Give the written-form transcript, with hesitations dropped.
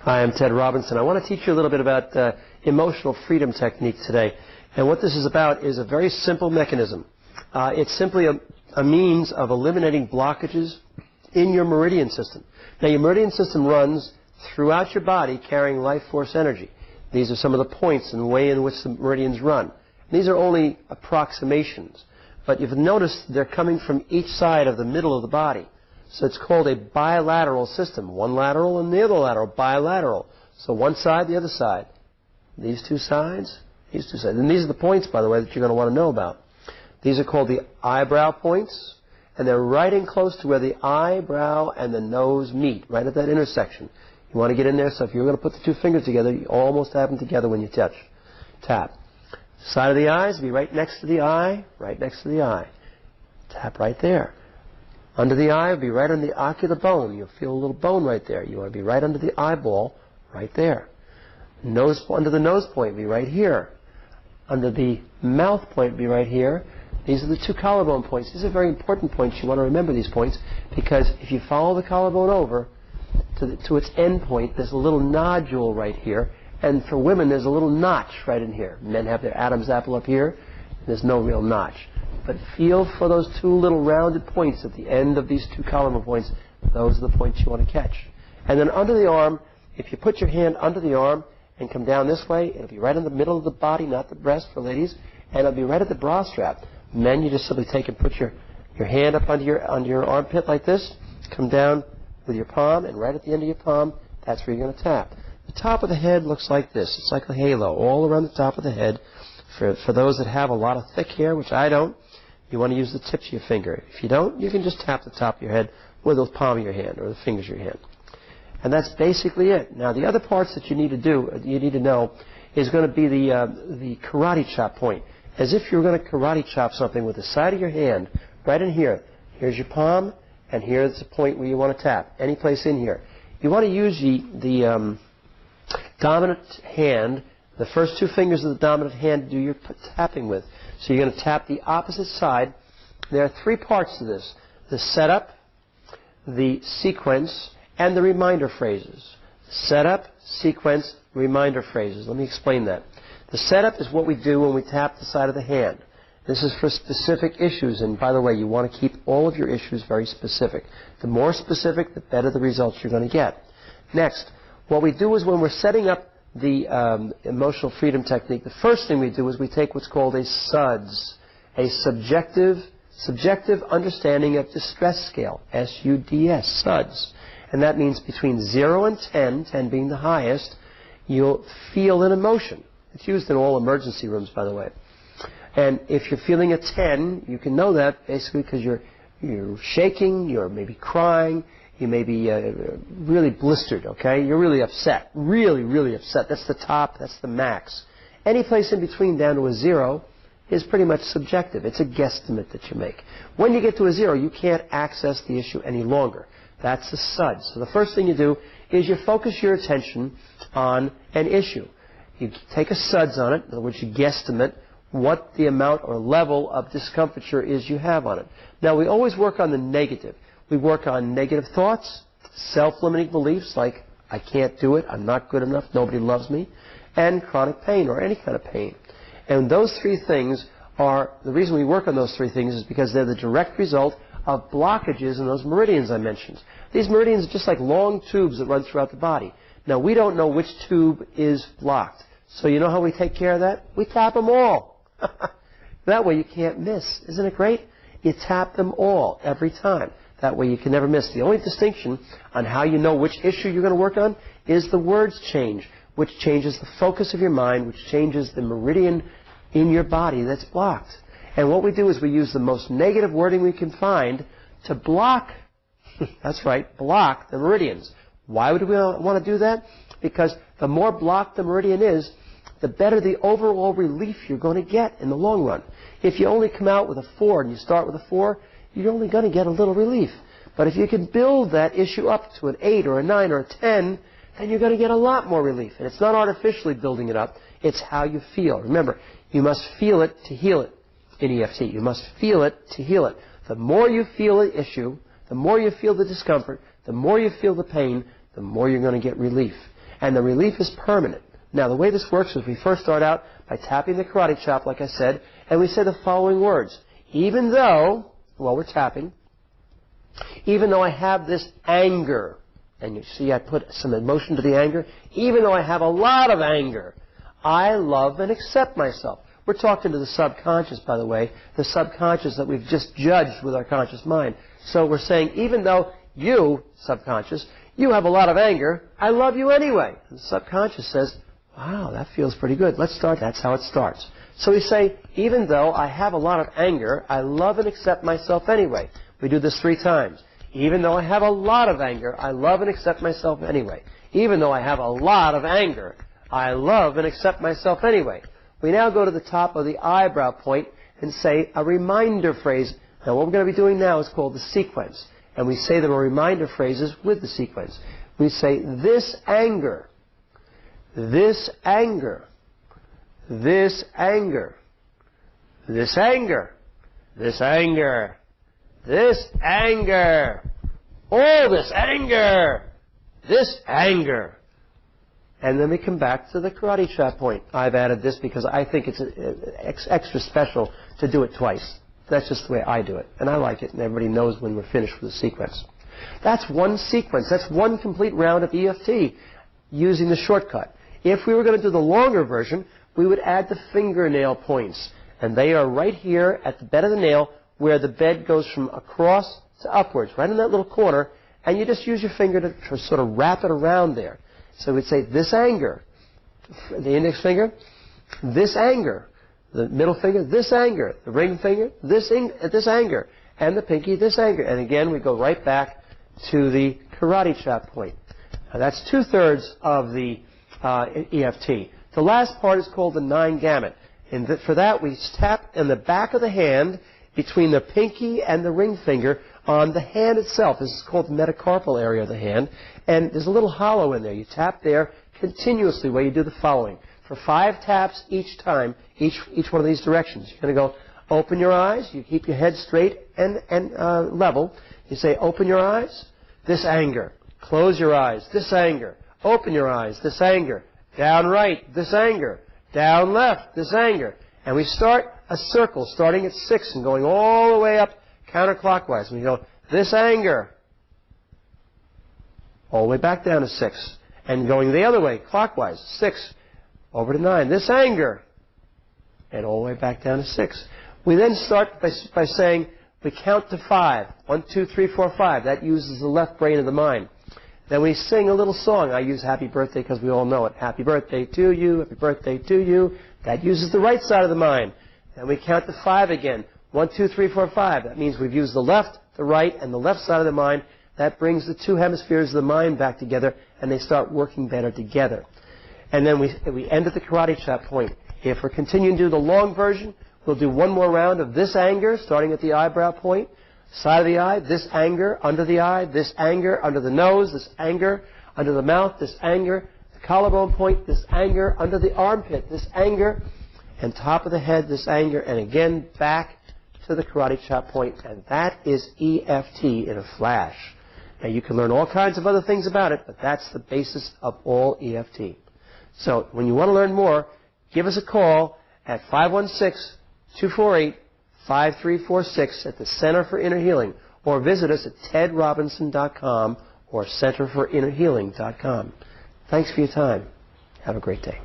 Hi, I'm Ted Robinson. I want to teach you a little bit about emotional freedom technique today. And what this is about is a very simple mechanism. It's simply a means of eliminating blockages in your meridian system. Now, your meridian system runs throughout your body carrying life force energy. These are some of the points and the way in which the meridians run. These are only approximations. But you've noticed they're coming from each side of the middle of the body. So it's called a bilateral system. One lateral and the other lateral, bilateral. So one side, the other side. These two sides, these two sides. And these are the points, by the way, that you're going to want to know about. These are called the eyebrow points, and they're right in close to where the eyebrow and the nose meet, right at that intersection. You want to get in there, so if you're going to put the two fingers together, you almost have them together when you tap. Side of the eyes, be right next to the eye, right next to the eye. Tap right there. Under the eye, be right on the ocular bone. You'll feel a little bone right there. You want to be right under the eyeball, right there. Nose, under the nose point, be right here. Under the mouth point, be right here. These are the two collarbone points. These are very important points. You want to remember these points because if you follow the collarbone over to its end point, there's a little nodule right here. And for women, there's a little notch right in here. Men have their Adam's apple up here. There's no real notch. But feel for those two little rounded points at the end of these two collarbone points. Those are the points you want to catch. And then under the arm, if you put your hand under the arm and come down this way, it'll be right in the middle of the body, not the breast for ladies, and it'll be right at the bra strap. Men, you just simply take and put your hand up under your armpit like this, come down with your palm, and right at the end of your palm, that's where you're going to tap. The top of the head looks like this. It's like a halo all around the top of the head. For those that have a lot of thick hair, which I don't, you want to use the tips of your finger. If you don't, you can just tap the top of your head with the palm of your hand or the fingers of your hand. And that's basically it. Now, the other parts that you need to know, is going to be the karate chop point. As if you're going to karate chop something with the side of your hand, right in here. Here's your palm, and here's the point where you want to tap. Any place in here. You want to use the dominant hand, the first two fingers of the dominant hand to do your tapping with. So you're going to tap the opposite side. There are three parts to this. The setup, the sequence, and the reminder phrases. Setup, sequence, reminder phrases. Let me explain that. The setup is what we do when we tap the side of the hand. This is for specific issues, and by the way, you want to keep all of your issues very specific. The more specific, the better the results you're going to get. Next, what we do is when we're setting up the emotional freedom technique, the first thing we do is we take what's called a SUDS, a subjective understanding of distress scale, S-U-D-S, SUDS. And that means between 0 and 10, 10 being the highest, you'll feel an emotion. It's used in all emergency rooms, by the way. And if you're feeling a 10, you can know that basically because you're shaking, you're maybe crying, you may be really blistered, okay? You're really upset, really, really upset. That's the top, that's the max. Any place in between down to a 0 is pretty much subjective. It's a guesstimate that you make. When you get to a 0, you can't access the issue any longer. That's the SUD. So the first thing you do is you focus your attention on an issue. You take a SUDS on it, in other words, you guesstimate what the amount or level of discomfiture is you have on it. Now, we always work on the negative. We work on negative thoughts, self-limiting beliefs like, I can't do it, I'm not good enough, nobody loves me, and chronic pain or any kind of pain. And those three things are, the reason we work on those three things is because they're the direct result of blockages in those meridians I mentioned. These meridians are just like long tubes that run throughout the body. Now, we don't know which tube is blocked. So you know how we take care of that? We tap them all. That way you can't miss. Isn't it great? You tap them all every time. That way you can never miss. The only distinction on how you know which issue you're going to work on is the words change, which changes the focus of your mind, which changes the meridian in your body that's blocked. And what we do is we use the most negative wording we can find to block, that's right, block the meridians. Why would we want to do that? Because the more blocked the meridian is, the better the overall relief you're going to get in the long run. If you only come out with a 4 and you start with a 4, you're only going to get a little relief. But if you can build that issue up to an 8 or a 9 or a 10, then you're going to get a lot more relief. And it's not artificially building it up. It's how you feel. Remember, you must feel it to heal it in EFT. You must feel it to heal it. The more you feel the issue, the more you feel the discomfort, the more you feel the pain, the more you're going to get relief. And the relief is permanent. Now, the way this works is we first start out by tapping the karate chop, like I said, and we say the following words. Even though, while we're tapping, even though I have this anger, and you see I put some emotion to the anger, even though I have a lot of anger, I love and accept myself. We're talking to the subconscious, by the way, the subconscious that we've just judged with our conscious mind. So we're saying, even though you, subconscious, you have a lot of anger, I love you anyway. And the subconscious says, wow, that feels pretty good. Let's start. That's how it starts. So we say, even though I have a lot of anger, I love and accept myself anyway. We do this 3 times. Even though I have a lot of anger, I love and accept myself anyway. Even though I have a lot of anger, I love and accept myself anyway. We now go to the top of the eyebrow point and say a reminder phrase. Now what we're going to be doing now is called the sequence. And we say the reminder phrases with the sequence. We say, this anger, this anger, this anger, this anger, this anger, this anger, oh, this anger, this anger. And then we come back to the karate chop point. I've added this because I think it's extra special to do it twice. That's just the way I do it. And I like it, and everybody knows when we're finished with the sequence. That's one sequence. That's one complete round of EFT using the shortcut. If we were going to do the longer version, we would add the fingernail points. And they are right here at the bed of the nail where the bed goes from across to upwards, right in that little corner. And you just use your finger to sort of wrap it around there. So we'd say, this anger, the index finger, this anger, the middle finger, this anger, the ring finger, this anger, and the pinky, this anger. And again, we go right back to the karate chop point. Now, that's 2/3 of the EFT. The last part is called the 9 gamut. And for that, we tap in the back of the hand between the pinky and the ring finger on the hand itself. This is called the metacarpal area of the hand. And there's a little hollow in there. You tap there continuously where you do the following. For 5 taps each time, each one of these directions. You're going to go, open your eyes. You keep your head straight and level. You say, open your eyes, this anger. Close your eyes, this anger. Open your eyes, this anger. Down right, this anger. Down left, this anger. And we start a circle starting at 6 and going all the way up counterclockwise. And we go, this anger. All the way back down to 6. And going the other way, clockwise, 6. Over to 9. This anger. And all the way back down to 6. We then start by saying, we count to 5. 1, 2, 3, 4, 5. That uses the left brain of the mind. Then we sing a little song. I use Happy Birthday because we all know it. Happy birthday to you. Happy birthday to you. That uses the right side of the mind. Then we count to 5 again. 1, 2, 3, 4, 5. That means we've used the left, the right, and the left side of the mind. That brings the 2 hemispheres of the mind back together, and they start working better together. And then we end at the karate chop point. If we're continuing to do the long version, we'll do one more round of this anger, starting at the eyebrow point, side of the eye, this anger, under the eye, this anger, under the nose, this anger, under the mouth, this anger, the collarbone point, this anger, under the armpit, this anger, and top of the head, this anger, and again back to the karate chop point. And that is EFT in a flash. Now, you can learn all kinds of other things about it, but that's the basis of all EFT. So when you want to learn more, give us a call at 516-248-5346 at the Center for Inner Healing, or visit us at tedrobinson.com or centerforinnerhealing.com. Thanks for your time. Have a great day.